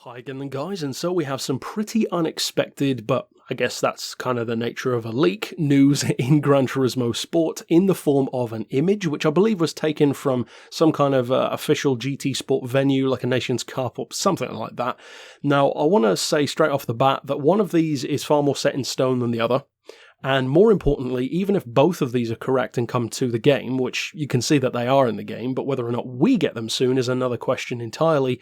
Hi again guys, and so we have some pretty unexpected, but I guess that's kind of the nature of a leak, news in Gran Turismo Sport in the form of an image, which I believe was taken from some kind of official GT Sport venue, like a Nations Cup or something like that. Now, I want to say straight off the bat that one of these is far more set in stone than the other. And more importantly, even if both of these are correct and come to the game, which you can see that they are in the game, but whether or not we get them soon is another question entirely,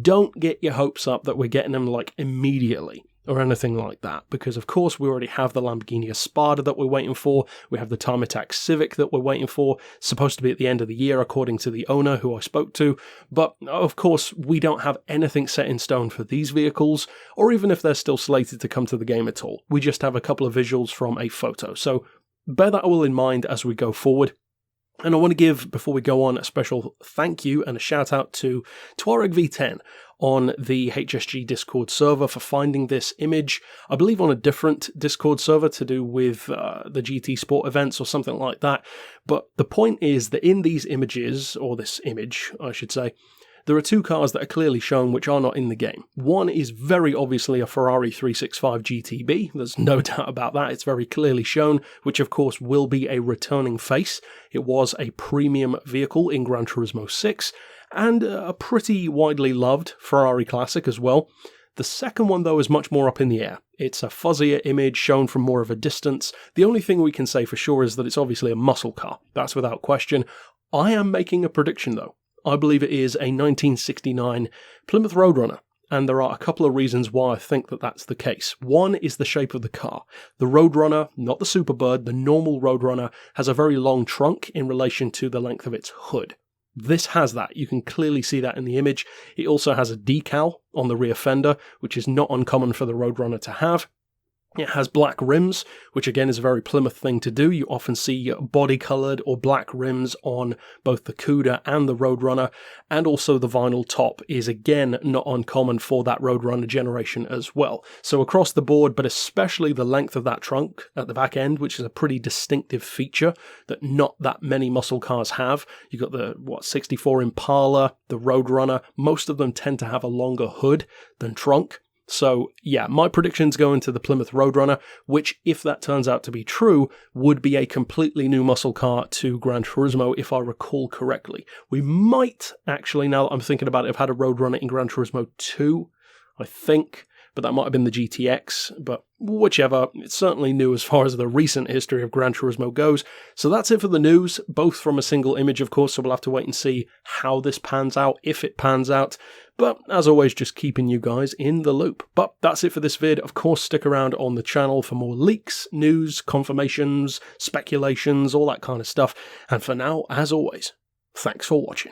don't get your hopes up that we're getting them like immediately or anything like that, because of course we already have the Lamborghini Espada that we're waiting for, we have the Time Attack Civic that we're waiting for, supposed to be at the end of the year according to the owner who I spoke to, but of course we don't have anything set in stone for these vehicles, or even if they're still slated to come to the game at all. We just have a couple of visuals from a photo, so bear that all in mind as we go forward. And I want to give, before we go on, a special thank you and a shout out to Tuareg V10 on the HSG Discord server for finding this image, I believe on a different Discord server to do with the GT Sport events or something like that. But the point is that in these images, or this image, I should say, there are two cars that are clearly shown which are not in the game. One is very obviously a Ferrari 365 GTB, there's no doubt about that, it's very clearly shown, which of course will be a returning face. It was a premium vehicle in Gran Turismo 6, and a pretty widely loved Ferrari classic as well. The second one though is much more up in the air. It's a fuzzier image shown from more of a distance. The only thing we can say for sure is that it's obviously a muscle car, that's without question. I am making a prediction though. I believe it is a 1969 Plymouth ROADRUNNER, and there are a couple of reasons why I think that that's the case. One is the shape of the car. The ROADRUNNER, not the Superbird, the normal ROADRUNNER, has a very long trunk in relation to the length of its hood. This has that. You can clearly see that in the image. It also has a decal on the rear fender, which is not uncommon for the ROADRUNNER to have. It has black rims, which again is a very Plymouth thing to do. You often see body-coloured or black rims on both the Cuda and the ROADRUNNER, and also the vinyl top is again not uncommon for that ROADRUNNER generation as well. So across the board, but especially the length of that trunk at the back end, which is a pretty distinctive feature that not that many muscle cars have. You've got the 64 Impala, the ROADRUNNER, most of them tend to have a longer hood than trunk. So yeah, my predictions go into the Plymouth ROADRUNNER, which, if that turns out to be true, would be a completely new muscle car to Gran Turismo, if I recall correctly. We might actually, now that I'm thinking about it, have had a ROADRUNNER in Gran Turismo 2, I think, but that might have been the GTX, but whichever, it's certainly new as far as the recent history of Gran Turismo goes. So that's it for the news, both from a single image, of course, so we'll have to wait and see how this pans out, if it pans out. But as always, just keeping you guys in the loop. But that's it for this vid. Of course, stick around on the channel for more leaks, news, confirmations, speculations, all that kind of stuff. And for now, as always, thanks for watching.